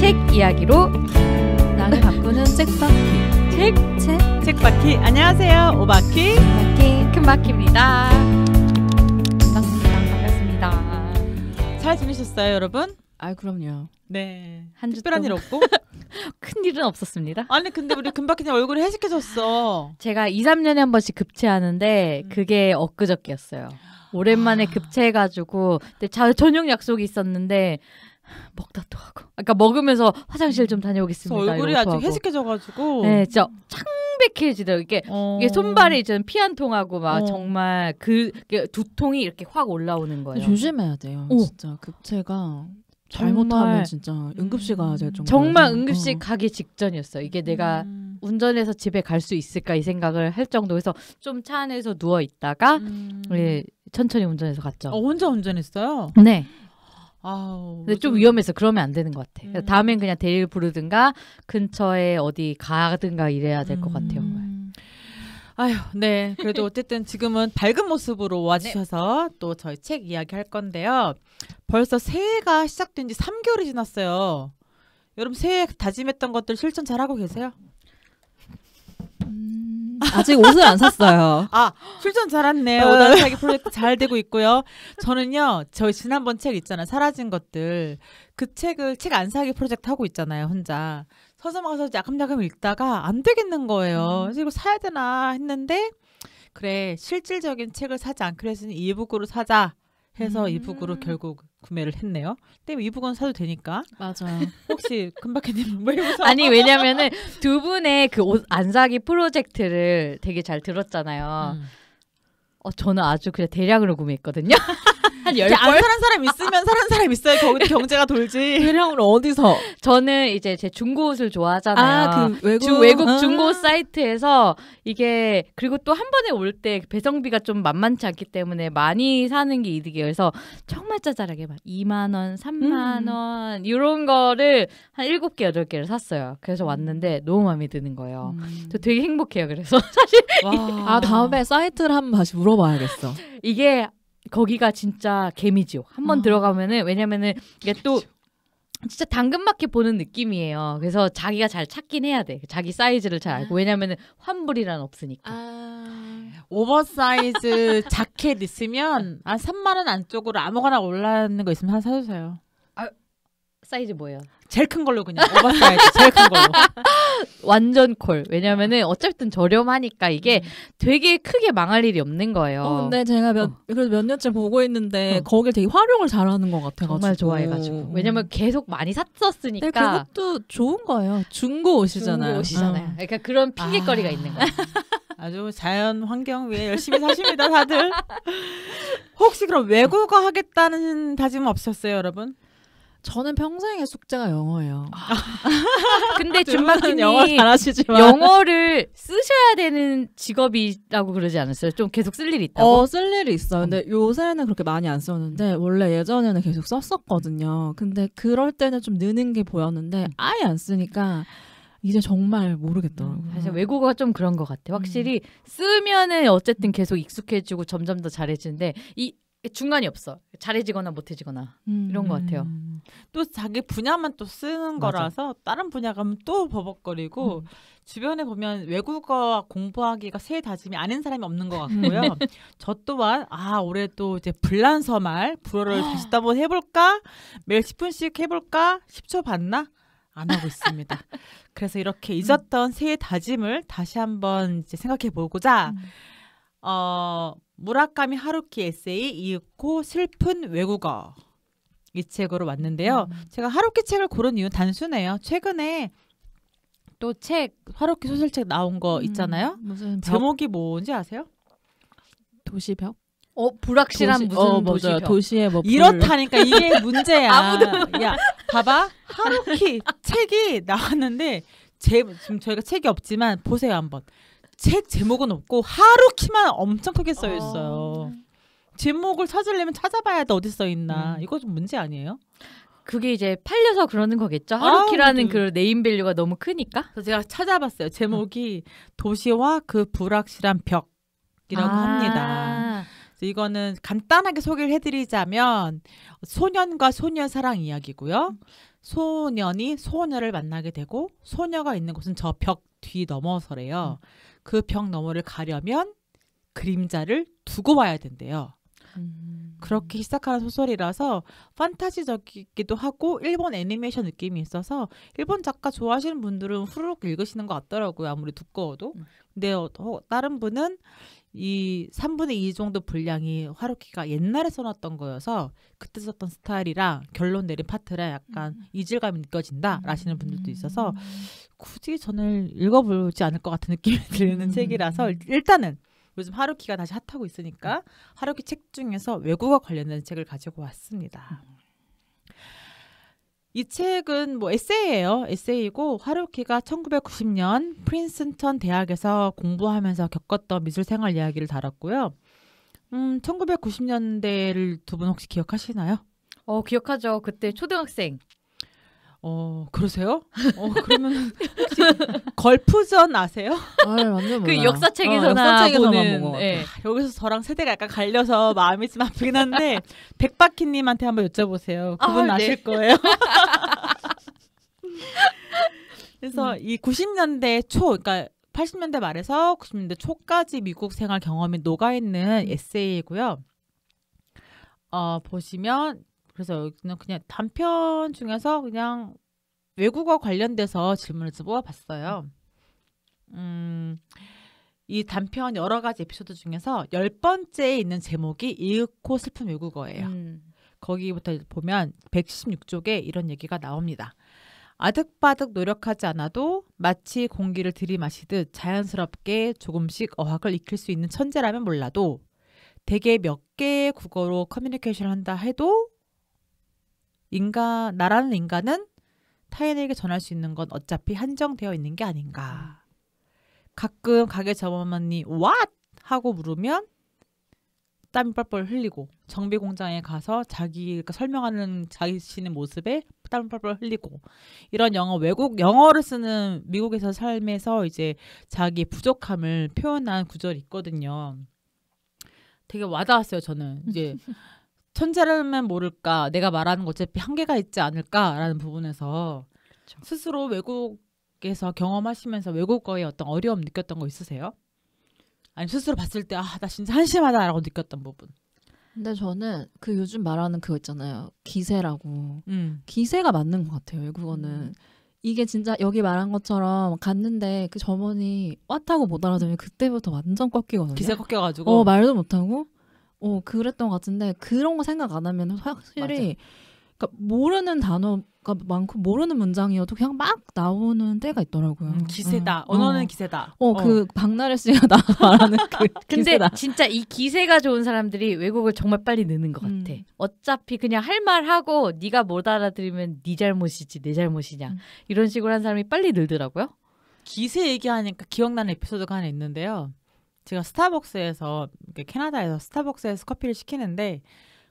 책 이야기로 나를 바꾸는 책바퀴. 책바퀴. 안녕하세요. 오바퀴. 큰바퀴입니다. 반갑습니다. 잘 지내셨어요, 여러분? 아, 그럼요. 네. 한 주 특별한 일 없고? 큰 일은 없었습니다. 아니 근데 우리 금바퀴님 얼굴이 해식해졌어. 제가 2, 3년에 한 번씩 급체하는데 그게 엊그저께였어요. 오랜만에 급체해가지고 근데 저녁 약속이 있었는데 먹다 또 하고 아까 먹으면서 화장실 좀 다녀오겠습니다. 얼굴이 아주 해식해져가지고 네, 진짜 창백해지더라고요. 이게 손발이 이제 피 한 통하고 막 정말 그 두통이 이렇게 확 올라오는 거예요. 조심해야 돼요. 진짜 급체가 잘못하면 진짜 응급실 가야 될 정도. 정말 응급실 가기 직전이었어요. 이게 내가 운전해서 집에 갈 수 있을까 이 생각을 할 정도에서 좀 차 안에서 누워 있다가 천천히 운전해서 갔죠. 혼자 운전했어요? 네. 아우, 근데 좀 위험해서 그러면 안 되는 것 같아. 다음엔 그냥 대리를 부르든가 근처에 어디 가든가 이래야 될 것 같아요. 아휴, 네. 그래도 어쨌든 지금은 밝은 모습으로 와주셔서 또 저희 책 이야기 할 건데요. 벌써 새해가 시작된 지 3개월이 지났어요. 여러분 새해 다짐했던 것들 실천 잘하고 계세요? 아직 옷을 안 샀어요. 아, 실천 잘했네. 오단 사기 프로젝트 잘 되고 있고요. 저는요, 저희 지난번 책 있잖아요. 사라진 것들. 그 책을 책 안 사기 프로젝트 하고 있잖아요. 혼자. 서점 가서 야금야금 읽다가 안 되겠는 거예요. 그래서 이거 사야 되나 했는데 그래, 실질적인 책을 사지 않기로 했으니 이북으로 사자 해서 이북으로 결국 구매를 했네요. 근데 이북은 사도 되니까. 맞아요. 혹시 금박해님 왜 웃어? 아니 왜냐면은 두 분의 그 옷 안 사기 프로젝트를 되게 잘 들었잖아요. 저는 아주 그냥 대량으로 구매했거든요. 한 10벌? 안 사는 사람 있으면 사는 사람 있어요. 거기 경제가 돌지. 대량으로 어디서? 저는 이제 제 중고 옷을 좋아하잖아요. 그 외국 중고 사이트에서 이게 그리고 또 한 번에 올 때 배송비가 좀 만만치 않기 때문에 많이 사는 게 이득이에요. 그래서 정말 짜잘하게 막 2만 원, 3만 원 이런 거를 한 7개, 8개를 샀어요. 그래서 왔는데 너무 마음에 드는 거예요. 저 되게 행복해요. 그래서 사실 다음에 사이트를 한번 다시 물어봐야겠어. 이게 거기가 진짜 개미지옥. 한번 들어가면은 왜냐면은 이게 또 진짜 당근마켓 보는 느낌이에요. 그래서 자기가 잘 찾긴 해야 돼. 자기 사이즈를 잘 알고. 왜냐면은 환불이란 없으니까. 오버사이즈 자켓 있으면 3만 원 안쪽으로 아무거나 올라가는 거 있으면 하나 사주세요. 사이즈 뭐예요? 제일 큰 걸로 그냥 오버사이즈 제일 큰 걸로. 완전 콜. 왜냐면은 어쨌든 저렴하니까 이게 되게 크게 망할 일이 없는 거예요. 근데 제가 그래도 몇 년째 보고 있는데 거길 되게 활용을 잘하는 것 같아가지고 정말 좋아해가지고. 왜냐면 계속 많이 샀었으니까. 네, 그것도 좋은 거예요. 중고 옷이잖아요. 중고 옷이잖아요. 그러니까 그런 핑계거리가 있는 거예요. 아주 자연 환경 위해 열심히 사십니다, 다들. 혹시 그럼 외국어 하겠다는 다짐은 없으셨어요, 여러분? 저는 평생의 숙제가 영어예요. 근데 준박님 영어 잘하시지만 영어를 쓰셔야 되는 직업이라고 그러지 않았어요? 좀 계속 쓸 일이 있다고? 쓸 일이 있어요. 근데 요새는 그렇게 많이 안 썼는데 원래 예전에는 계속 썼었거든요. 근데 그럴 때는 좀 느는 게 보였는데 아예 안 쓰니까 이제 정말 모르겠더라고요. 사실 외국어가 좀 그런 것 같아요. 확실히 쓰면은 어쨌든 계속 익숙해지고 점점 더 잘해지는데 이 중간이 없어. 잘해지거나 못해지거나 이런 것 같아요. 또 자기 분야만 또 쓰는 거라서 다른 분야 가면 또 버벅거리고 주변에 보면 외국어 공부하기가 새해 다짐이 아닌 사람이 없는 것 같고요. 저 또한 올해 또 이제 불란서 말 불어를 다시 한번 해볼까? 매일 10분씩 해볼까? 10초 봤나? 안 하고 있습니다. 그래서 이렇게 잊었던 새해 다짐을 다시 한번 이제 생각해 보고자 무라카미 하루키 에세이 이윽고 슬픈 외국어 이 책으로 왔는데요. 제가 하루키 책을 고른 이유는 단순해요. 최근에 또 책 하루키 소설책 나온 거 있잖아요. 무슨 제목이 뭔지 아세요? 도시벽? 불확실한 무슨 도시벽. 도시의 뭐 이렇다니까 이게 문제야. 야, 봐봐. 하루키 책이 나왔는데 지금 저희가 책이 없지만 보세요 한번. 책 제목은 없고 하루키만 엄청 크게 써 있어요. 제목을 찾으려면 찾아봐야 돼. 어디 써 있나. 이거 좀 문제 아니에요? 그게 이제 팔려서 그러는 거겠죠. 하루키라는 그 네임밸류가 너무 크니까. 그래서 제가 찾아봤어요. 제목이 도시와 그 불확실한 벽이라고 합니다. 그래서 이거는 간단하게 소개를 해드리자면 소년과 소녀 사랑 이야기고요. 소년이 소녀를 만나게 되고 소녀가 있는 곳은 저 벽 뒤 너머서래요. 그 벽 너머를 가려면 그림자를 두고 봐야 된대요. 그렇게 시작하는 소설이라서 판타지적이기도 하고 일본 애니메이션 느낌이 있어서 일본 작가 좋아하시는 분들은 후루룩 읽으시는 것 같더라고요. 아무리 두꺼워도. 근데 다른 분은 이 3분의 2 정도 분량이 하루키가 옛날에 써놨던 거여서 그때 썼던 스타일이랑 결론 내린 파트라 약간 이질감이 느껴진다 라시는 분들도 있어서 굳이 저는 읽어보지 않을 것 같은 느낌이 드는 책이라서 일단은 요즘 하루키가 다시 핫하고 있으니까 하루키 책 중에서 외국어 관련된 책을 가지고 왔습니다. 이 책은 뭐 에세이예요. 에세이고 하루키가 1990년 프린스턴 대학에서 공부하면서 겪었던 미술 생활 이야기를 다뤘고요. 1990년대를 두 분 혹시 기억하시나요? 기억하죠. 그때 초등학생. 그러세요? 그러면 혹시 걸프전 아세요? 완전 그 몰라요. 역사책에서나 역사책에서만 보는. 본 예. 여기서 저랑 세대가 약간 갈려서 마음이 좀 아프긴 한데 백박희님한테 한번 여쭤보세요. 그분 네. 아실 거예요. 그래서 이 90년대 초, 그러니까 80년대 말에서 90년대 초까지 미국 생활 경험이 녹아있는 에세이고요. 보시면 그래서 여기는 그냥 단편 중에서 그냥 외국어 관련돼서 질문을 좀 뽑아봤어요. 이 단편 여러 가지 에피소드 중에서 10번째에 있는 제목이 잃고 슬픈 외국어예요. 거기부터 보면 116쪽에 이런 얘기가 나옵니다. 아득바득 노력하지 않아도 마치 공기를 들이마시듯 자연스럽게 조금씩 어학을 익힐 수 있는 천재라면 몰라도 대개 몇 개의 국어로 커뮤니케이션을 한다 해도 나라는 인간은 타인에게 전할 수 있는 건 어차피 한정되어 있는 게 아닌가. 가끔 가게 점원이 What? 하고 물으면 땀이 뻘뻘 흘리고 정비 공장에 가서 자기가 설명하는 자신의 모습에 땀을 뻘뻘 흘리고 이런 외국 영어를 쓰는 미국에서 삶에서 이제 자기 부족함을 표현한 구절이 있거든요. 되게 와닿았어요. 저는 이제 천재라면 모를까 내가 말하는 거 어차피 한계가 있지 않을까라는 부분에서 그렇죠. 스스로 외국에서 경험하시면서 외국어에 어떤 어려움 느꼈던 거 있으세요? 아니 스스로 봤을 때 나 진짜 한심하다라고 느꼈던 부분. 근데 저는 그 요즘 말하는 그거 있잖아요. 기세라고. 기세가 맞는 것 같아요. 외국어는. 이게 진짜 여기 말한 것처럼 갔는데 그 점원이 왓하고 못 알아들으면 그때부터 완전 꺾이거든요. 기세 꺾여가지고. 말도 못하고. 그랬던 것 같은데 그런 거 생각 안 하면 확실히 그러니까 모르는 단어가 많고 모르는 문장이어도 그냥 막 나오는 때가 있더라고요. 기세다. 언어는 기세다. 그 박나래 씨가 말하는 그 근데 기세다. 진짜 이 기세가 좋은 사람들이 외국을 정말 빨리 느는 것 같아. 어차피 그냥 할 말 하고 네가 못 알아들으면 네 잘못이지 내 잘못이냐. 이런 식으로 한 사람이 빨리 늘더라고요. 기세 얘기하니까 기억나는 에피소드가 하나 있는데요. 제가 스타벅스에서 캐나다에서 스타벅스에서 커피를 시키는데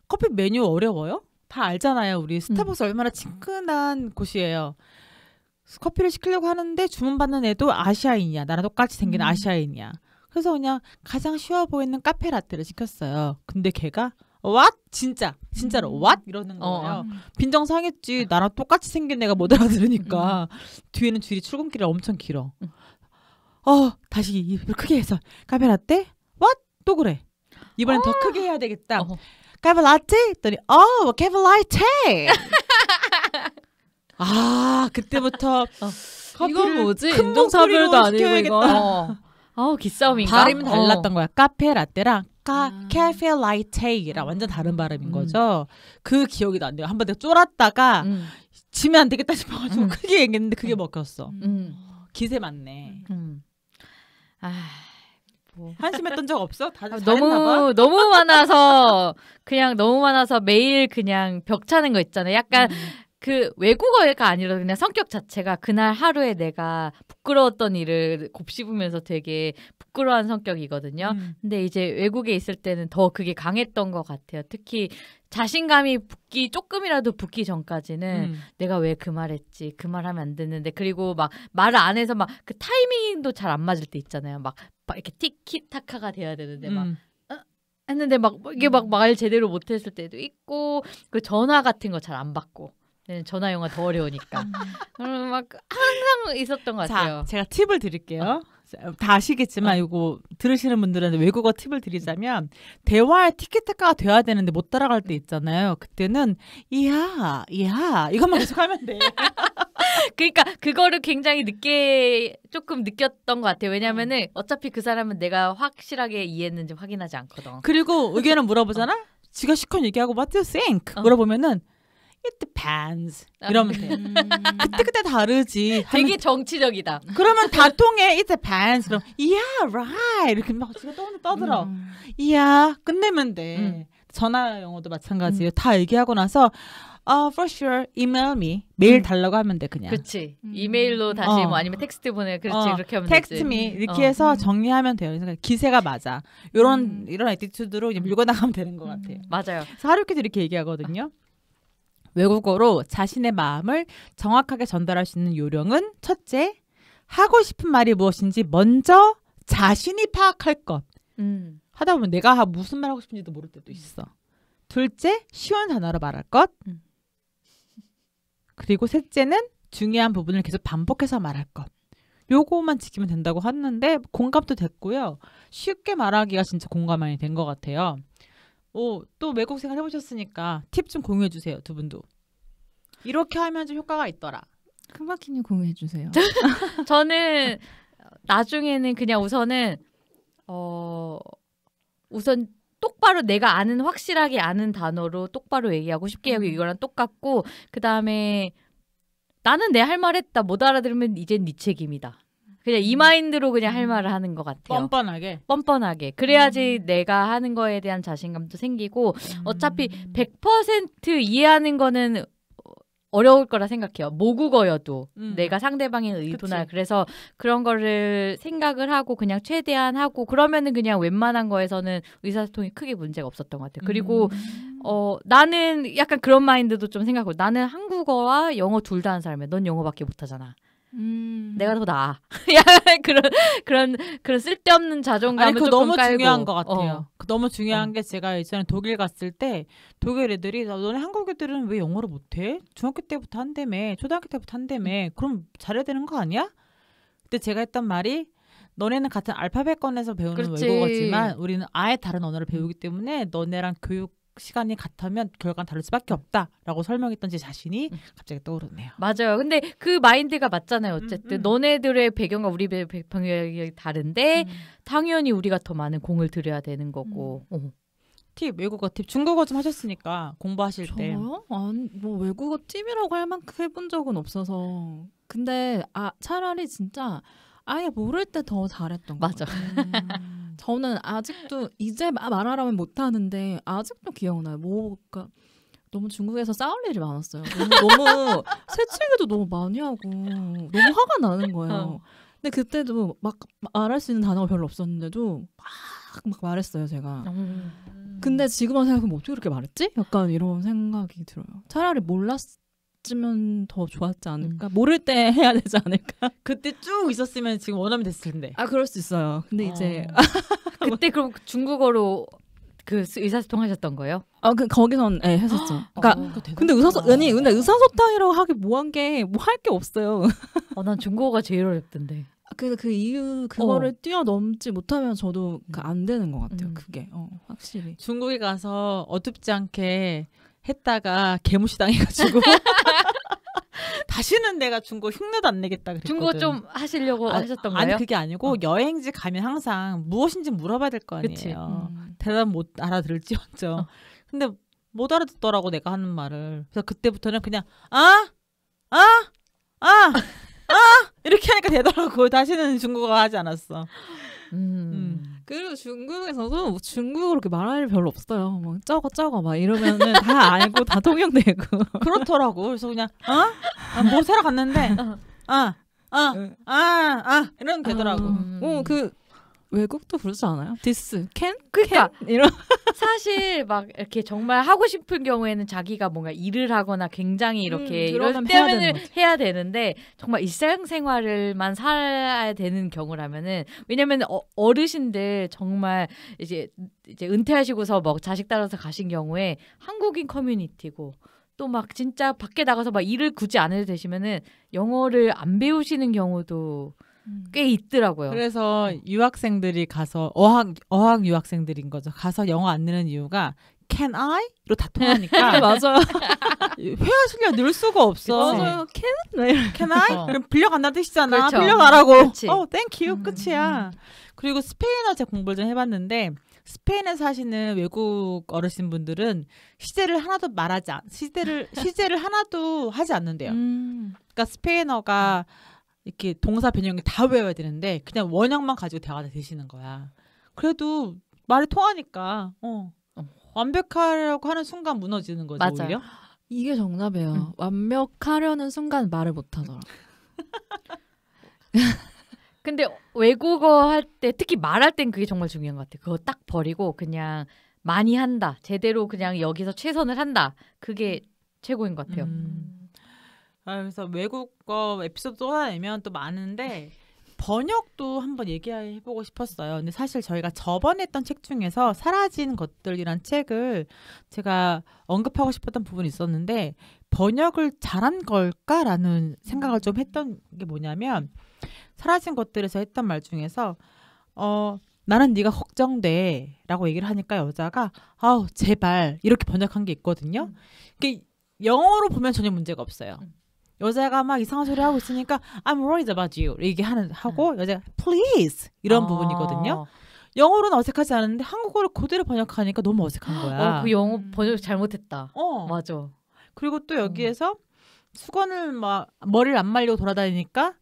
커피 메뉴 어려워요? 다 알잖아요. 우리 스타벅스 얼마나 친근한 곳이에요. 커피를 시키려고 하는데 주문받는 애도 아시아인이야. 나랑 똑같이 생긴 아시아인이야. 그래서 그냥 가장 쉬워 보이는 카페 라떼를 시켰어요. 근데 걔가 What? 진짜로 What? 이러는 거예요. 빈정상했지. 나랑 똑같이 생긴 애가 못 알아들으니까. 뒤에는 줄이 출근길이 엄청 길어. 다시 입을 크게 해서 카페 라떼? What? 또 그래. 이번엔 더 크게 해야 되겠다. 카페 라떼? 했더니 카페 라떼. 그때부터 이건 뭐지? 큰 인종차별도 목소리로 아니고 시켜야겠다. 이거. 기싸움인가? 발음이 달랐던 거야. 카페 라떼랑 카페 라떼랑 완전 다른 발음인 거죠. 그 기억이 나네요. 한번 내가 쫄았다가 지면 안 되겠다 싶어가지고 크게 얘기했는데 그게 먹혔어. 기세 맞네. 한심했던 적 없어? 다들 잘했나봐. 너무 많아서 매일 그냥 벽차는 거 있잖아요. 약간 그 외국어가 아니라 그냥 성격 자체가 그날 하루에 내가 부끄러웠던 일을 곱씹으면서 되게 부끄러운 성격이거든요. 근데 이제 외국에 있을 때는 더 그게 강했던 것 같아요. 특히 자신감이 조금이라도 붙기 전까지는 내가 왜 그 말했지, 그 말 하면 안 됐는데, 그리고 막 말을 안 해서 막 그 타이밍도 잘 안 맞을 때 있잖아요. 막 이렇게 티키타카가 돼야 되는데 막 했는데 막 이게 막 말 제대로 못했을 때도 있고, 그 전화 같은 거 잘 안 받고. 전화 영어 더 어려우니까. 막 항상 있었던 것 같아요. 자, 제가 팁을 드릴게요. 다 아시겠지만 이거 들으시는 분들은 외국어 팁을 드리자면 대화의 티키타카가 돼야 되는데 못 따라갈 때 있잖아요. 그때는 이야 이것만 계속 하면 돼. 그러니까 그거를 굉장히 조금 느꼈던 것 같아요. 왜냐면은 어차피 그 사람은 내가 확실하게 이해했는지 확인하지 않거든. 그리고 의견을 물어보잖아. 지가 시컷 얘기하고 What do you think? 물어보면은 It depends. 이러면 돼. 그때 다르지. 되게 정치적이다. 그러면 다 통해. It depends. 그럼 yeah, right. 이렇게 막 지가 떠들어. yeah, 끝내면 돼. 전화 영어도 마찬가지예요. 다 얘기하고 나서 for sure, email me. 메일 달라고 하면 돼 그냥. 그렇지. 이메일로 다시 뭐 아니면 텍스트 보내. 그렇지. 그렇게 하면 텍스트 되지. me 이렇게 해서 정리하면 돼요. 그러니까 기세가 맞아. 이런 애티튜드로 밀고 나가면 되는 것 같아요. 맞아요. 그래서 하루키도 이렇게 얘기하거든요. 외국어로 자신의 마음을 정확하게 전달할 수 있는 요령은 첫째, 하고 싶은 말이 무엇인지 먼저 자신이 파악할 것. 하다 보면 내가 무슨 말 하고 싶은지도 모를 때도 있어. 둘째, 쉬운 단어로 말할 것. 그리고 셋째는 중요한 부분을 계속 반복해서 말할 것. 요거만 지키면 된다고 하는데 공감도 됐고요. 쉽게 말하기가 진짜 공감 많이 된 것 같아요. 또 외국 생활 해보셨으니까 팁 좀 공유해 주세요. 두 분도. 이렇게 하면 좀 효과가 있더라. 큰바퀴님 공유해 주세요. 저는 나중에는 그냥 우선 똑바로 내가 아는 확실하게 아는 단어로 똑바로 얘기하고 쉽게 하고 이거랑 똑같고 그다음에 나는 내 할 말 했다. 못 알아들으면 이젠 네 책임이다. 그냥 이 마인드로 그냥 할 말을 하는 것 같아요. 뻔뻔하게. 그래야지 내가 하는 거에 대한 자신감도 생기고 어차피 100% 이해하는 거는 어려울 거라 생각해요. 모국어여도 내가 상대방의 의도나 그치. 그래서 그런 거를 생각을 하고 그냥 최대한 하고 그러면은 그냥 웬만한 거에서는 의사소통이 크게 문제가 없었던 것 같아요. 그리고 나는 약간 그런 마인드도 좀 생각하고 나는 한국어와 영어 둘 다 하는 사람이야. 넌 영어밖에 못하잖아. 내가 더 나아. 그런 쓸데없는 자존감을 그거 조금 너무 깔고. 중요한 것 같아요. 너무 중요한 게 제가 예전에 독일 갔을 때 독일 애들이 너네 한국 애들은 왜 영어를 못해? 중학교 때부터 한다며. 초등학교 때부터 한다며. 그럼 잘해야 되는 거 아니야? 그때 제가 했던 말이 너네는 같은 알파벳권에서 배우는 그렇지. 외국어지만 우리는 아예 다른 언어를 배우기 때문에 너네랑 교육 시간이 같으면 결과는 다를 수밖에 없다라고 설명했던 제 자신이 갑자기 떠오르네요. 맞아요. 근데 그 마인드가 맞잖아요. 어쨌든 너네들의 배경과 우리 배경이 다른데 당연히 우리가 더 많은 공을 들여야 되는 거고. 팁, 외국어 팁. 중국어 좀 하셨으니까 공부하실 때. 저요? 아니, 뭐 외국어 팁이라고 할 만큼 해본 적은 없어서. 근데 차라리 진짜 아예 모를 때 더 잘했던 거 맞아. 저는 아직도 이제 말하라면 못하는데 아직도 기억나요. 그러니까 너무 중국에서 싸울 일이 많았어요. 너무 새치기도 너무 많이 하고 너무 화가 나는 거예요. 근데 그때도 막 말할 수 있는 단어가 별로 없었는데도 막 말했어요, 제가. 근데 지금만 생각하면 어떻게 그렇게 말했지? 약간 이런 생각이 들어요. 차라리 몰랐으면 더 좋았지 않을까? 모를 때 해야 되지 않을까? 그때 쭉 있었으면 지금 원하면 됐을 텐데. 그럴 수 있어요. 근데 이제 그때 그럼 중국어로 그 의사소통 하셨던 거예요? 거기선 했었죠. 그러니까 근데 의사소통이라고 하기 뭐한 게 뭐 할 게 없어요. 난 중국어가 제일 어렵던데. 그 이유 그거를 뛰어넘지 못하면 저도 안 되는 것 같아요. 그게 확실히. 중국에 가서 어둡지 않게 했다가 개무시 당해가지고 다시는 내가 중국어 흉내도 안 내겠다 그랬거든. 중국어 좀 하시려고 하셨던 거예요? 아니 그게 아니고 여행지 가면 항상 무엇인지 물어봐야 될 거 아니에요. 대답 못 알아들을지언정. 근데 못 알아듣더라고 내가 하는 말을. 그래서 그때부터는 그냥 이렇게 하니까 되더라고. 다시는 중국어 하지 않았어. 그리고 중국에서도 중국어로 그렇게 말할 일 별로 없어요. 뭐 저거 막 이러면은 다 알고 다 통용되고. 그렇더라고. 그래서 그냥 뭐 사러 갔는데 이러면 되더라고. 그 외국도 그러지 않아요? 디스, 캔? 그러니까 이런. 사실 막 이렇게 정말 하고 싶은 경우에는 자기가 뭔가 일을 하거나 굉장히 이렇게 이럴 때는 해야 되는데 정말 일상생활을만 살아야 되는 경우라면은 왜냐면 어르신들 정말 이제 은퇴하시고서 뭐 자식 따라서 가신 경우에 한국인 커뮤니티고 또 막 진짜 밖에 나가서 막 일을 굳이 안 해도 되시면은 영어를 안 배우시는 경우도 꽤 있더라고요. 그래서 유학생들이 가서 어학 유학생들인 거죠. 가서 영어 안 느는 이유가 Can I?로 다 통하니까 맞아요. 회화 실력 늘 수가 없어. 맞아요. Can? Can I? 그럼 빌려간다는 뜻이잖아. 그렇죠. 빌려가라고. 그렇지. Thank you. 끝이야. 그리고 스페인어 제가 공부를 좀 해봤는데 스페인에 사시는 외국 어르신분들은 시제를 하나도 하지 않는데요. 그러니까 스페인어가 이렇게 동사 변형이 다 외워야 되는데 그냥 원형만 가지고 대화가 되시는 거야. 그래도 말이 통하니까 완벽하려고 하는 순간 무너지는 거죠. 맞아요. 오히려. 이게 정답이에요. 완벽하려는 순간 말을 못하더라. 근데 외국어 할 때 특히 말할 땐 그게 정말 중요한 것 같아요. 그거 딱 버리고 그냥 많이 한다. 제대로 그냥 여기서 최선을 한다. 그게 최고인 것 같아요. 그래서 외국어 에피소드 쏟아내면 또 많은데 번역도 한번 얘기해보고 싶었어요. 근데 사실 저희가 저번에 했던 책 중에서 사라진 것들이란 책을 제가 언급하고 싶었던 부분이 있었는데 번역을 잘한 걸까라는 생각을 좀 했던 게 뭐냐면 사라진 것들에서 했던 말 중에서 나는 네가 걱정돼 라고 얘기를 하니까 여자가 아우 제발 이렇게 번역한 게 있거든요. 그게 영어로 보면 전혀 문제가 없어요. 여자가 막 이상한 소리 하고 있으니까 I'm worried about you 하고 여자가 please 이런 부분이거든요. 영어로는 어색하지 않은데 한국어를 그대로 번역하니까 너무 어색한 거야. 그 영어 번역 잘못했다. 맞아. 그리고 또 여기에서 수건을 막 머리를 안 말리고 돌아다니니까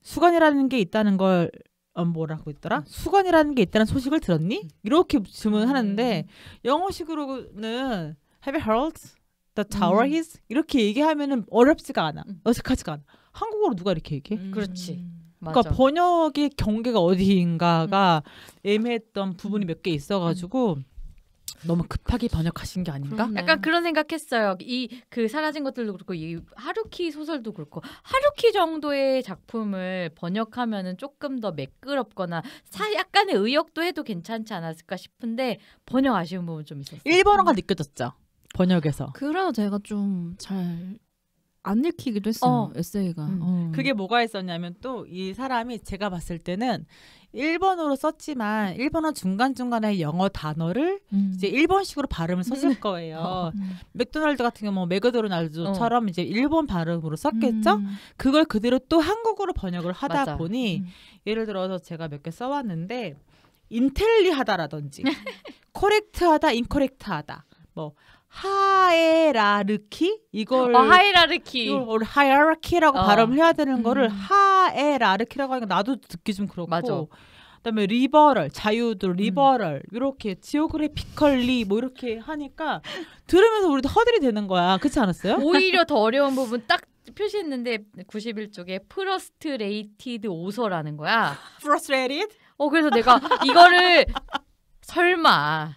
수건이라는 게 있다는 걸 뭐라고 있더라? 수건이라는 게 있다는 소식을 들었니? 이렇게 질문하는데 영어식으로는 Have you heard the tower is? 이렇게 얘기하면은 어렵지가 않아. 어색하지가 않아. 한국어로 누가 이렇게 얘기해? 그렇지. 맞아. 그러니까 번역의 경계가 어디인가가 애매했던 부분이 몇 개 있어가지고 너무 급하게 번역하신 게 아닌가? 약간 그런 생각했어요. 그 사라진 것들도 그렇고 이 하루키 소설도 그렇고 하루키 정도의 작품을 번역하면은 조금 더 매끄럽거나 약간의 의역도 해도 괜찮지 않았을까 싶은데 번역 아쉬운 부분 좀 있었어요. 일본어가 느껴졌죠. 번역에서. 그래서 제가 좀 잘 안 읽히기도 했어요. 에세이가. 그게 뭐가 있었냐면 또 이 사람이 제가 봤을 때는 일본어로 썼지만 일본어 중간중간에 영어 단어를 이제 일본식으로 발음을 썼을 거예요. 맥도날드 같은 경우 맥도날드처럼 이제 일본 발음으로 썼겠죠? 그걸 그대로 또 한국어로 번역을 하다 맞아. 보니 예를 들어서 제가 몇 개 써왔는데 인텔리하다라든지 코렉트하다, 인코렉트하다 뭐 하에라르키 이걸 하이라르키 이걸 하이라르키라고 발음을 해야 되는 거를 하에라르키라고 하니까 나도 듣기 좀 그렇고 맞아. 그다음에 리버럴 자유도 리버럴 이렇게 지오그래피컬리 뭐 이렇게 하니까 들으면서 우리도 허들이 되는 거야. 그렇지 않았어요? 오히려 더 어려운 부분 딱 표시했는데 91쪽에 프러스트레이티드 오서라는 거야. Frustrated? 그래서 내가 이거를 설마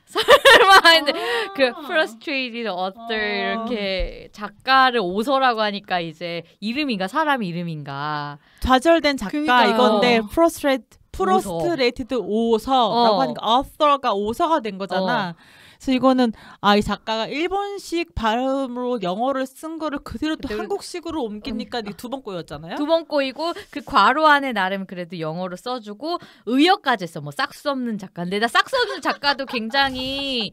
했는데 그 frustrated author 이렇게 작가를 오서라고 하니까 이제 이름인가 사람 이름인가 좌절된 작가 그러니까. 이건데 frustrated 오서라고 하니까 author가 오서가 된 거잖아. 그래서 이거는 이 작가가 일본식 발음으로 영어를 쓴 거를 그대로 또 한국식으로 옮기니까 두 번 꼬였잖아요. 두 번 꼬이고 그 괄호 안에 나름 그래도 영어로 써주고 의역까지 했어. 뭐 싹수 없는 작가인데 나 싹수 없는 작가도 굉장히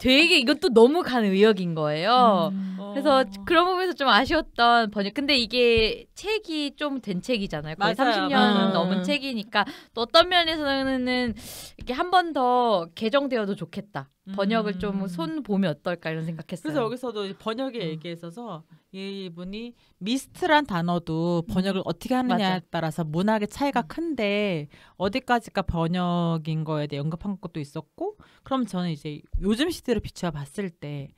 되게 이것도 너무 간 의역인 거예요. 그래서 그런 부분에서 좀 아쉬웠던 번역. 근데 이게 책이 좀 된 책이잖아요. 거의 맞아요. 30년 넘은 책이니까 또 어떤 면에서는 이렇게 한 번 더 개정되어도 좋겠다. 번역을 좀 손 보면 어떨까 이런 생각했어요. 그래서 여기서도 번역의 얘기에 있어서 이분이 미스트란 단어도 번역을 어떻게 하느냐에 맞아. 따라서 문학의 차이가 큰데 어디까지가 번역인 거에 대해 언급한 것도 있었고 그럼 저는 이제 요즘 시대를 비추어 봤을 때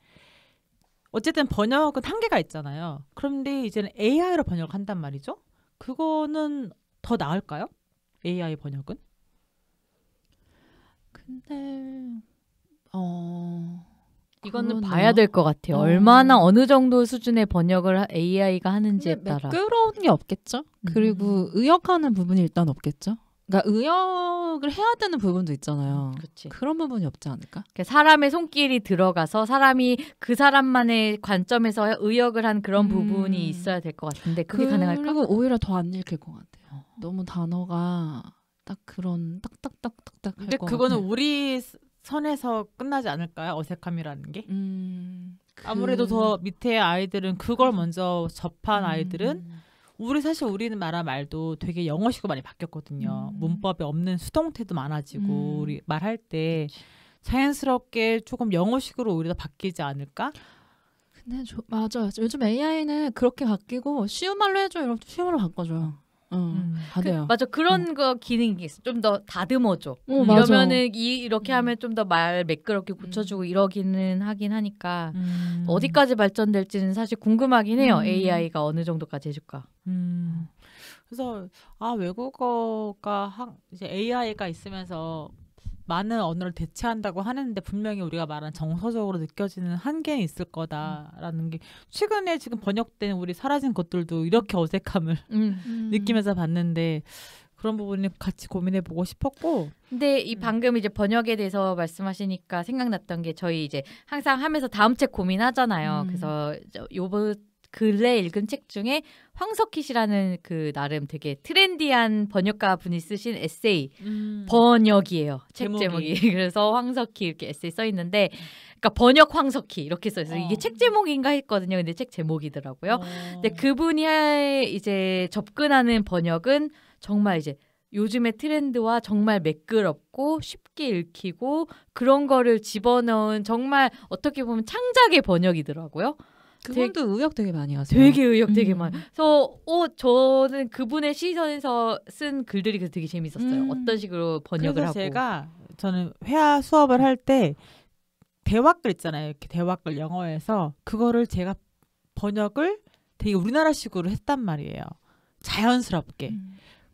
어쨌든 번역은 한계가 있잖아요. 그런데 이제는 AI로 번역을 한단 말이죠. 그거는 더 나을까요? AI 번역은? 근데 이거는 그러네요. 봐야 될 것 같아요. 얼마나 어느 정도 수준의 번역을 AI가 하는지에 근데 따라. 매끄러운 게 없겠죠. 그리고 의역하는 부분이 일단 없겠죠. 그러니까 의역을 해야 되는 부분도 있잖아요. 그치. 그런 부분이 없지 않을까? 사람의 손길이 들어가서 사람이 그 사람만의 관점에서 의역을 한 그런 부분이 있어야 될 것 같은데 그게 가능할까? 그리고 오히려 더 안 읽힐 것 같아요. 너무 단어가 딱 그런 딱딱딱딱딱 할 근데 것 그거는 같아요. 우리 선에서 끝나지 않을까요? 어색함이라는 게. 아무래도 더 밑에 아이들은 그걸 먼저 접한 아이들은 우리는 말한 말도 되게 영어식으로 많이 바뀌었거든요. 문법에 없는 수동태도 많아지고 우리 말할 때 자연스럽게 조금 영어식으로 오히려 바뀌지 않을까? 근데 맞아요. 요즘 AI는 그렇게 바뀌고 쉬운 말로 해줘 이러면 쉬운 말로 바꿔줘요. 다 돼요. 맞아. 그런 거 기능이 있어. 좀 더 다듬어줘. 맞아. 이러면은 이렇게 하면 좀 더 말 매끄럽게 고쳐주고 이러기는 하긴 하니까 어디까지 발전될지는 사실 궁금하긴 해요. AI가 어느 정도까지 해줄까. 그래서 외국어가 이제 AI가 있으면서 많은 언어를 대체한다고 하는데 분명히 우리가 말한 정서적으로 느껴지는 한계는 있을 거다라는 게 최근에 지금 번역된 우리 사라진 것들도 이렇게 어색함을 느끼면서 봤는데 그런 부분을 같이 고민해보고 싶었고. 근데 이 방금 이제 번역에 대해서 말씀하시니까 생각났던 게 저희 이제 항상 하면서 다음 책 고민하잖아요. 그래서 요번 근래 읽은 책 중에 황석희 씨라는 그 나름 되게 트렌디한 번역가 분이 쓰신 에세이 번역이에요. 책 제목이. 그래서 황석희 이렇게 에세이 써 있는데 그러니까 번역 황석희 이렇게 써 있어요. 이게 책 제목인가 했거든요. 근데 책 제목이더라고요. 근데 그분이 이제 접근하는 번역은 정말 이제 요즘의 트렌드와 정말 매끄럽고 쉽게 읽히고 그런 거를 집어넣은 정말 어떻게 보면 창작의 번역이더라고요. 그분도 의역 되게 많이 하세요. 되게 의역 되게 많이. 그래서 저는 그분의 시선에서 쓴 글들이 되게 재밌었어요. 어떤 식으로 번역을 하고. 저는 회화 수업을 할 때 대화글 있잖아요. 이렇게 대화글 영어에서 그거를 제가 번역을 되게 우리나라식으로 했단 말이에요. 자연스럽게.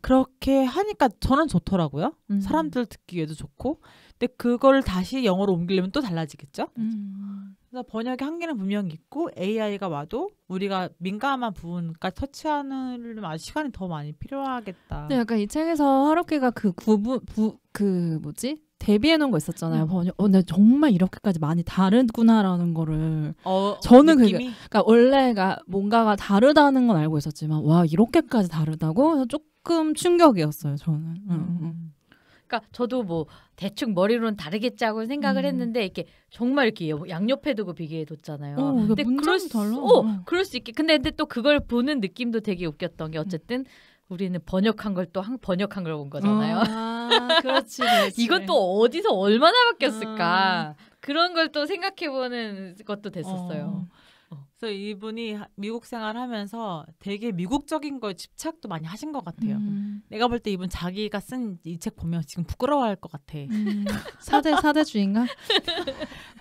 그렇게 하니까 저는 좋더라고요. 사람들 듣기에도 좋고. 근데 그걸 다시 영어로 옮기려면 또 달라지겠죠? 그래서 번역의 한계는 분명히 있고 AI가 와도 우리가 민감한 부분까지 터치하는 아주 시간이 더 많이 필요하겠다. 네, 약간 이 책에서 하루키가 대비해 놓은 거 있었잖아요. 번역. 근데 정말 이렇게까지 많이 다르구나라는 거를 저는 그러니까 원래가 뭔가가 다르다는 건 알고 있었지만 와 이렇게까지 다르다고 해서 조금 충격이었어요. 저는. 그러니까 저도 뭐 대충 머리로는 다르겠지 하고 생각을 했는데 이렇게 정말 이렇게 양옆에 두고 비교해 뒀잖아요. 근데 그럴 수 그럴 수 있게. 근데 또 그걸 보는 느낌도 되게 웃겼던 게 어쨌든 우리는 번역한 걸 또 번역한 걸 본 거잖아요. 그렇지. 이건 또 어디서 얼마나 바뀌었을까. 그런 걸 또 생각해보는 것도 됐었어요. 그래서 이분이 미국 생활하면서 되게 미국적인 거에 집착도 많이 하신 것 같아요. 내가 볼 때 이분 자기가 쓴 이 책 보면 지금 부끄러워할 것 같아. 사대주의인가?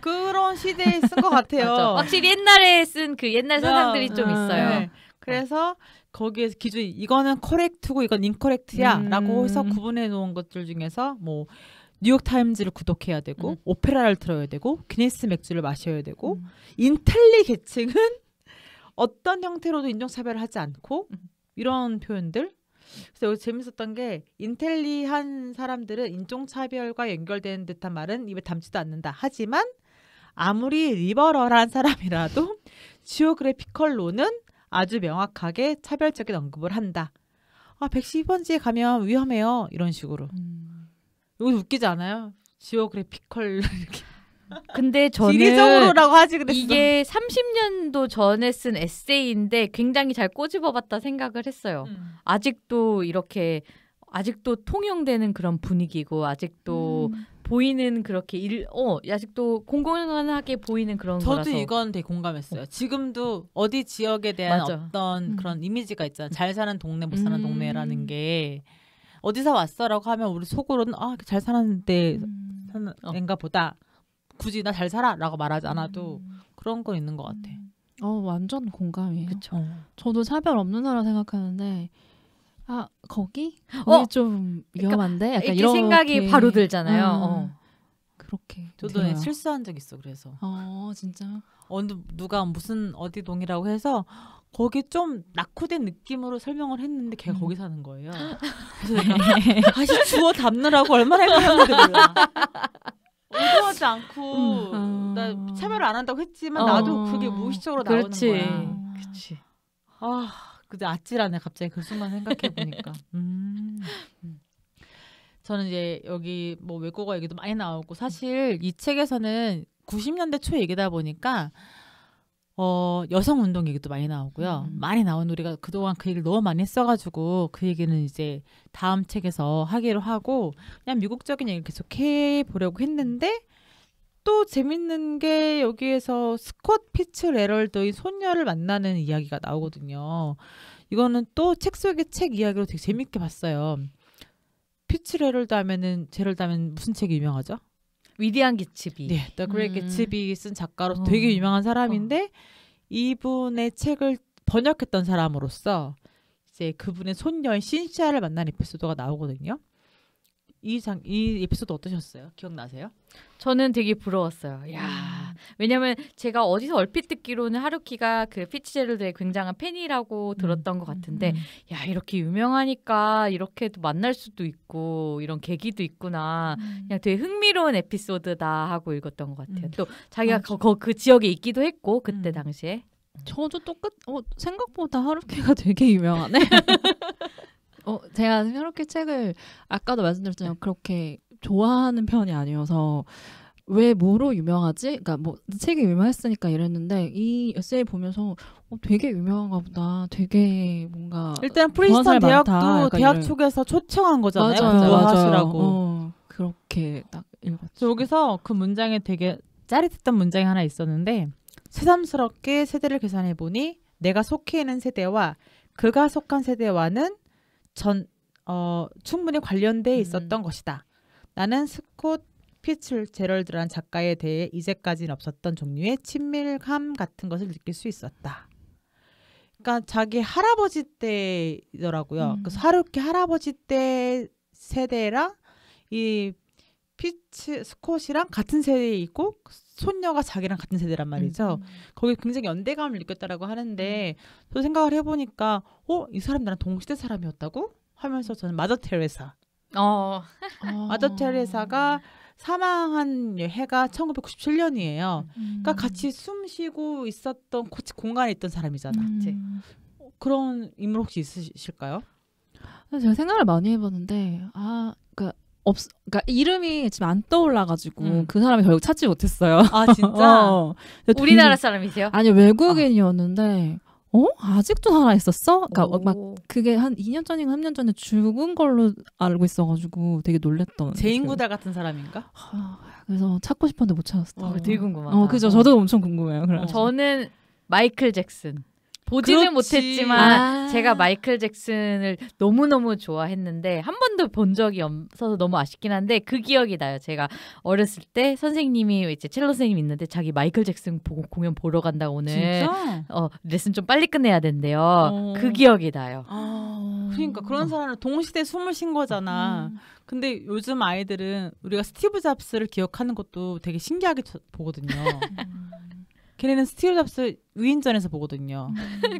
그런 시대에 쓴 것 같아요. 맞아. 확실히 옛날에 쓴 그 옛날 사상들이 좀 있어요. 네. 그래서 거기에서 기준이 이거는 커렉트고 이건 인커렉트야 라고 해서 구분해 놓은 것들 중에서 뭐 뉴욕타임즈를 구독해야 되고 오페라를 들어야 되고 기네스 맥주를 마셔야 되고 인텔리 계층은 어떤 형태로도 인종차별을 하지 않고 이런 표현들. 그래서 여기 재밌었던 게 인텔리한 사람들은 인종차별과 연결되는 듯한 말은 입에 담지도 않는다. 하지만 아무리 리버럴한 사람이라도 지오그래피컬로는 아주 명확하게 차별적인 언급을 한다. 112번지에 가면 위험해요. 이런 식으로. 이거 웃기지 않아요? 지오그래피컬 이렇게. 근데 저는 지리적으로라고 하지 그랬어. 이게 30년도 전에 쓴 에세이인데 굉장히 잘 꼬집어봤다 생각을 했어요. 아직도 통용되는 그런 분위기고 아직도 보이는 그렇게 아직도 공공연하게 보이는 그런 거라서. 저도 이건 되게 공감했어요. 지금도 어디 지역에 대한 어떤 그런 이미지가 있잖아요. 잘 사는 동네, 못 사는 동네라는 게 어디서 왔어라고 하면 우리 속으로는 잘 사는데 사는 애인가 보다. 굳이 나 잘 살아라고 말하지 않아도 그런 건 있는 것 같아. 완전 공감이에요. 그쵸. 저도 차별 없는 나라 생각하는데 거기 좀 위험한데 약간 이렇게 생각이 바로 들잖아요. 그렇게 저도 실수한 적 있어. 그래서 진짜 누가 무슨 어디 동이라고 해서 거기 좀 낙후된 느낌으로 설명을 했는데 걔가 거기 사는 거예요. 그래서 내가 다시 주워 담느라고 얼마나 했는데 몰라. 의도하지 않고 나 참여를 안 한다고 했지만 나도 그게 무의식적으로 나오는 거야. 그렇지. 근데 아찔하네 갑자기 그 순간 생각해 보니까. 저는 이제 여기 뭐 외국어 얘기도 많이 나오고 사실 이 책에서는 90년대 초 얘기다 보니까 여성 운동 얘기도 많이 나오고요. 많이 나온 우리가 그동안 그 얘기를 너무 많이 했어가지고 그 얘기는 이제 다음 책에서 하기로 하고 그냥 미국적인 얘기를 계속 해보려고 했는데 또 재밌는 게 여기에서 스콧 피츠레럴드의 손녀를 만나는 이야기가 나오거든요. 이거는 또 책 속의 책 이야기로 되게 재밌게 봤어요. 피츠레럴드 하면은 무슨 책이 유명하죠? 위대한 개츠비. 네, The Great Gatsby 쓴 작가로 되게 유명한 사람인데 이분의 책을 번역했던 사람으로서 이제 그분의 손녀인 신시아를 만난 에피소드가 나오거든요. 이 에피소드 어떠셨어요? 기억나세요? 저는 되게 부러웠어요. 야, 왜냐면 제가 어디서 얼핏 듣기로는 하루키가 그 피츠제럴드의 굉장한 팬이라고 들었던 것 같은데, 야 이렇게 유명하니까 이렇게도 만날 수도 있고 이런 계기도 있구나. 그냥 되게 흥미로운 에피소드다 하고 읽었던 것 같아요. 또 자기가 그 지역에 있기도 했고 그때 당시에. 저도 생각보다 하루키가 되게 유명하네. 제가 하루키 책을 아까도 말씀드렸잖아요. 그렇게 좋아하는 편이 아니어서 왜 뭐로 유명하지? 그러니까 뭐 책이 유명했으니까 이랬는데 이 에세이 보면서 되게 유명한가 보다. 되게 뭔가 일단 프린스턴 대학도 대학 쪽에서 초청한 거잖아요. 공부하시라고. 그렇게 딱 읽었죠. 여기서 그 문장에 되게 짜릿했던 문장이 하나 있었는데 새삼스럽게 세대를 계산해 보니 내가 속해 있는 세대와 그가 속한 세대와는 충분히 관련돼 있었던 것이다. 나는 스콧 피츠제럴드라는 작가에 대해 이제까지는 없었던 종류의 친밀감 같은 것을 느낄 수 있었다. 그러니까 자기 할아버지 때더라고요. 그래서 하루키 할아버지 때 세대랑 이 스콧이랑 같은 세대에 있고 손녀가 자기랑 같은 세대란 말이죠. 거기 굉장히 연대감을 느꼈다라고 하는데 또 생각을 해보니까 이 사람 나랑 동시대 사람이었다고? 하면서 저는 마더 테레사 마더 테레사가 사망한 해가 1997년이에요. 그러니까 같이 숨 쉬고 있었던 공간에 있던 사람이잖아. 그런 인물 혹시 있으실까요? 제가 생각을 많이 해봤는데 그러니까 이름이 지금 안 떠올라가지고 그 사람이 결국 찾지 못했어요. 아 진짜? 우리나라 사람이세요? 아니 외국인이었는데 아직도 살아 있었어? 그러니까 막 그게 한 2년 전인가 3년 전에 죽은 걸로 알고 있어가지고 되게 놀랬던. 제인구달 같은 사람인가? 그래서 찾고 싶었는데 못 찾았어. 되게 궁금하다. 그죠. 저도 엄청 궁금해요. 저는 마이클 잭슨. 보지는 못했지만 제가 마이클 잭슨을 너무너무 좋아했는데 한 번도 본 적이 없어서 너무 아쉽긴 한데 그 기억이 나요. 제가 어렸을 때 선생님이 이제 첼로 선생님 있는데 자기 마이클 잭슨 공연 보러 간다 오늘. 진짜? 레슨 좀 빨리 끝내야 된대요. 그 기억이 나요. 그러니까 그런 사람은 동시대에 숨을 쉰 거잖아. 근데 요즘 아이들은 우리가 스티브 잡스를 기억하는 것도 되게 신기하게 보거든요. 걔네는 스티브 잡스 위인전에서 보거든요.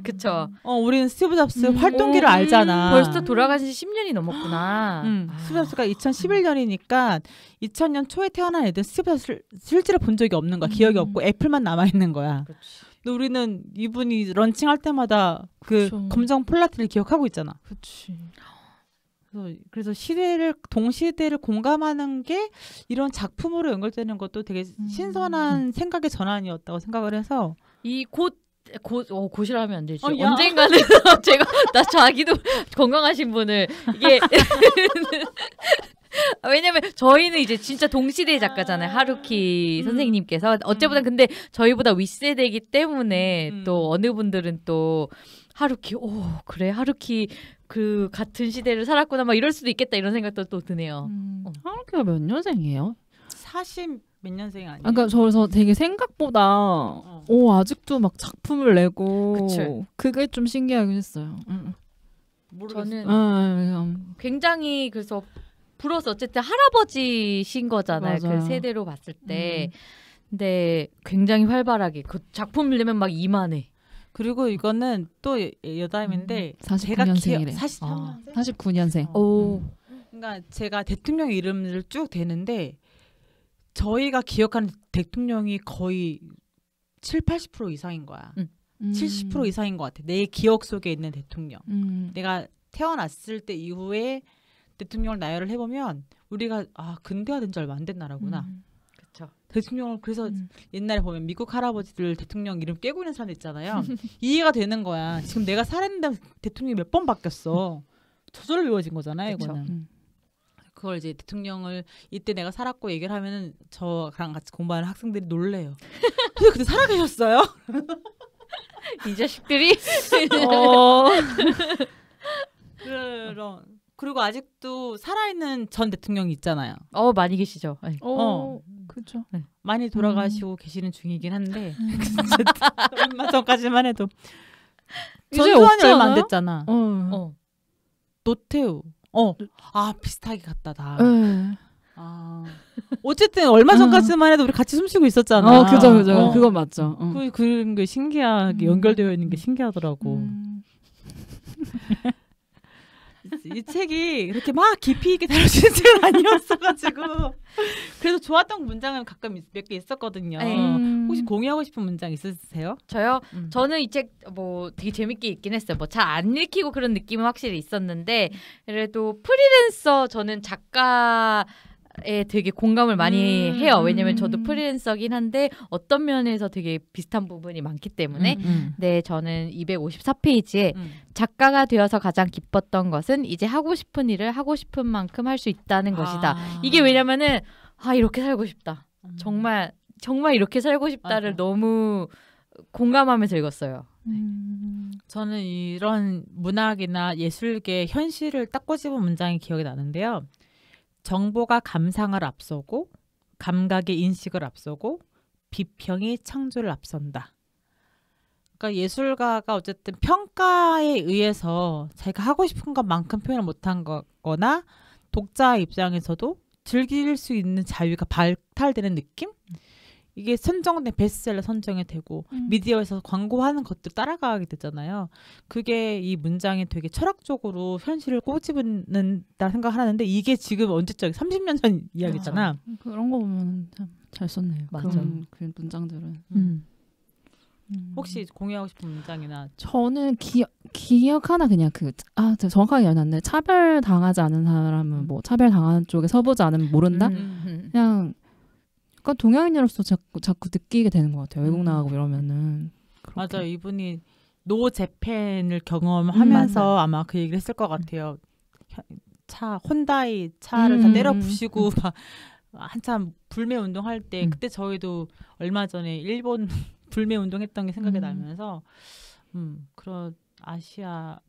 그쵸. 우리는 스티브 잡스 활동기를 알잖아. 벌써 돌아가신 지 10년이 넘었구나. 스티브 잡스가 2011년이니까 2000년 초에 태어난 애들 스티브 잡스를 실제로 본 적이 없는 거야. 기억이 없고 애플만 남아있는 거야. 그치. 근데 우리는 이분이 런칭할 때마다 그 검정 폴라티를 기억하고 있잖아. 그치. 그래서 동시대를 공감하는 게 이런 작품으로 연결되는 것도 되게 신선한 생각의 전환이었다고 생각을 해서 곧이라면 안 되지. 언젠가는 제가 자기도 건강하신 분을 이게 왜냐면 저희는 이제 진짜 동시대 작가잖아요. 하루키 선생님께서 어째보다 근데 저희보다 윗세대이기 때문에 또 어느 분들은 또 하루키 그래 하루키 그 같은 시대를 살았구나 막 이럴 수도 있겠다 이런 생각도 또 드네요. 하루키가 몇 년생이에요? 40 몇 년생 아니에요? 그러니까 그래서 되게 생각보다 아직도 막 작품을 내고 그치. 그게 좀 신기하긴 했어요. 저는 굉장히 그래서 부러워서 어쨌든 할아버지신 거잖아요. 맞아요. 그 세대로 봤을 때. 근데 굉장히 활발하게 그 작품을 내면 막 이만해. 그리고 이거는 또 여담인데 49년생이래. 49년생. 오. 그러니까 제가 대통령 이름을 쭉 대는데 저희가 기억하는 대통령이 거의 70~80% 이상인 거야. 70% 이상인 것 같아. 내 기억 속에 있는 대통령. 내가 태어났을 때 이후에 대통령을 나열을 해보면 우리가 근대화된 지 얼마 안 된 나라구나. 그렇죠. 대통령을 그래서 옛날에 보면 미국 할아버지들 대통령 이름 깨고 있는 사람들 있잖아요. 이해가 되는 거야. 지금 내가 살았는데 대통령이 몇 번 바뀌었어. 저절로 이루어진 거잖아요. 그쵸. 이거는. 그걸 이제 대통령을 이때 내가 살았고 얘기를 하면은 저랑 같이 공부하는 학생들이 놀래요. 근데 그때 살아계셨어요? 이 자식들이 그리고 아직도 살아있는 전 대통령이 있잖아요. 많이 계시죠. 네. 그렇죠. 네. 많이 돌아가시고 계시는 중이긴 한데 얼마 전까지만 해도 전두환이 얼마 안 됐잖아. 노태우. 비슷하게 갔다 다. 어쨌든 얼마 전까지만 해도 우리 같이 숨쉬고 있었잖아. 그죠. 그건 맞죠. 그런 게 신기하게 연결되어 있는 게 신기하더라고. 이 책이 그렇게 막 깊이 있게 다뤄지는 책은 아니었어가지고 그래도 좋았던 문장은 가끔 몇 개 있었거든요. 혹시 공유하고 싶은 문장 있으세요? 저요? 저는 이 책 뭐 되게 재밌게 읽긴 했어요. 뭐 잘 안 읽히고 그런 느낌은 확실히 있었는데 그래도 프리랜서 저는 작가에 되게 공감을 많이 해요. 왜냐면 저도 프리랜서긴 한데 어떤 면에서 되게 비슷한 부분이 많기 때문에 네, 저는 254페이지에 작가가 되어서 가장 기뻤던 것은 이제 하고 싶은 일을 하고 싶은 만큼 할 수 있다는 것이다. 이게 왜냐면은 이렇게 살고 싶다. 정말 이렇게 살고 싶다를 맞아. 너무 공감하면서 읽었어요. 저는 이런 문학이나 예술계 현실을 딱 꼬집은 문장이 기억이 나는데요. 정보가 감상을 앞서고 감각의 인식을 앞서고 비평이 창조를 앞선다. 그러니까 예술가가 어쨌든 평가에 의해서 자기가 하고 싶은 것만큼 표현을 못한 거거나 독자 입장에서도 즐길 수 있는 자유가 발탈되는 느낌? 이게 선정된 베스트셀러 선정이 되고 미디어에서 광고하는 것들 따라가게 되잖아요. 그게 이 문장이 되게 철학적으로 현실을 꼬집는다 생각을 하는데 이게 지금 언제적 30년 전 이야기잖아. 그런 거 보면 참 잘 썼네요. 맞아. 그 문장들은. 혹시 공유하고 싶은 문장이나 저는 기억 하나 그냥 제가 정확하게 기억이 안 나는데 차별 당하지 않은 사람은 뭐 차별 당하는 쪽에 서보지 않으면 모른다. 그냥 그러니까 동양인으로서 자꾸 느끼게 되는 것 같아요. 외국 나가고 이러면은. 그렇게. 맞아요. 이분이 노 재팬을 경험하면서 아마 그 얘기를 했을 것 같아요. 혼다이 차를 다 때려 부시고 막 한참 불매 운동할 때 그때 저희도 얼마 전에 일본 불매 운동했던 게 생각이 나면서 그런 아시아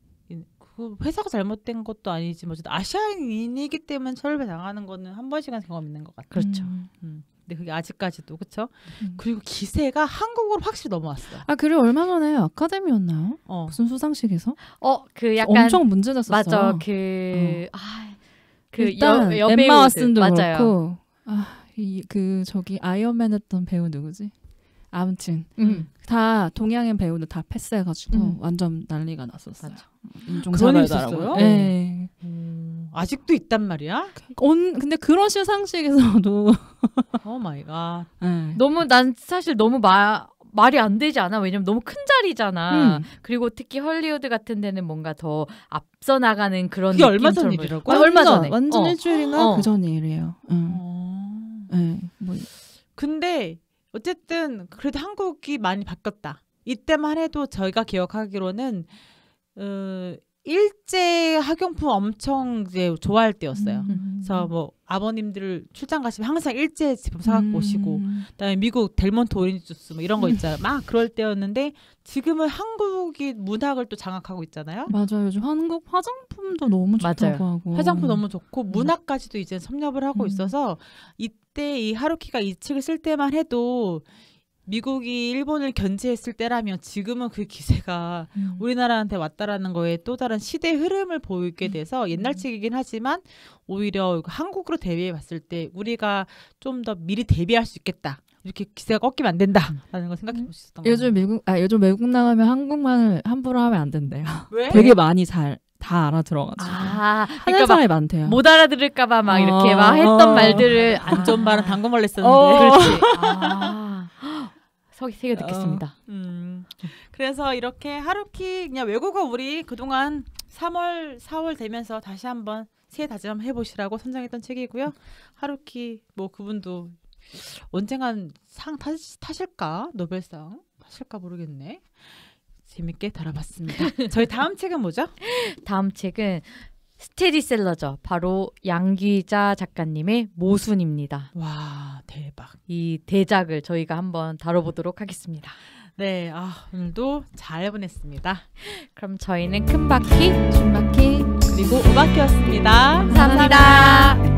그 회사가 잘못된 것도 아니지만 어쨌든 아시아인이기 때문에 철배 당하는 거는 한 번씩은 경험 있는 것 같아요. 그렇죠. 근데 그게 아직까지도 그렇죠. 그리고 기세가 한국으로 확실히 넘어왔어. 그리고 얼마 전에 아카데미였나요? 무슨 수상식에서? 그 약간 엄청 문제됐었어요. 맞아. 일단 여배우 엠마 왓슨도 맞아요. 그렇고 저기 아이언맨 했던 배우 누구지? 아무튼 다 동양인 배우들 다 패스해가지고 완전 난리가 났었어요. 그런 일 있었어요? 네. 아직도 있단 말이야? 근데 그런 시상식에서도 오 마이 갓. 너무 난 사실 너무 말이 안 되지 않아? 왜냐면 너무 큰 자리잖아. 그리고 특히 헐리우드 같은 데는 뭔가 더 앞서 나가는 그런 그게 얼마 전 느낌처럼 일이라고? 얼마 전에. 완전 일주일인가 그 전 일이에요. 근데 어쨌든 그래도 한국이 많이 바뀌었다. 이때만 해도 저희가 기억하기로는 일제 학용품 엄청 이제 좋아할 때였어요. 그래서 뭐 아버님들 출장 가시면 항상 일제 제품 사갖고 오시고, 그다음에 미국 델몬트 오렌지 주스 뭐 이런 거 있잖아요. 막 그럴 때였는데 지금은 한국이 문학을 또 장악하고 있잖아요. 맞아요. 요즘 한국 화장품도 너무 좋다고 맞아요. 하고 화장품 너무 좋고 문학까지도 이제 섭렵을 하고 있어서 이때 이 하루키가 이 책을 쓸 때만 해도 미국이 일본을 견제했을 때라면 지금은 그 기세가 우리나라한테 왔다라는 거에 또 다른 시대 흐름을 보이게 돼서 옛날 책이긴 하지만 오히려 한국으로 대비해 봤을 때 우리가 좀 더 미리 대비할 수 있겠다. 이렇게 기세가 꺾이면 안 된다라는 걸 생각해 볼 수 있었던 요즘 거예요. 요즘 외국 나가면 한국말을 함부로 하면 안 된대요. 왜? 되게 많이 다 알아들어가지고. 아, 하는 그러니까 사람이 많대요. 못 알아들을까봐 막 이렇게 막 했던 말들을 안전말은 당근말로 했었는데. 그렇지. 새겨 듣겠습니다. 그래서 이렇게 하루키 그냥 외국어 우리 그동안 3월, 4월 되면서 다시 한번 새해 다짐 해보시라고 선정했던 책이고요. 하루키 뭐 그분도 언젠간 상 타실까? 노벨상 타실까 모르겠네. 재밌게 다뤄봤습니다. 저희 다음 책은 뭐죠? 다음 책은 스테디셀러죠. 바로 양귀자 작가님의 모순입니다. 와, 대박. 이 대작을 저희가 한번 다뤄보도록 하겠습니다. 네, 오늘도 잘 보냈습니다. 그럼 저희는 큰 바퀴, 준 바퀴 그리고 오바키였습니다. 감사합니다.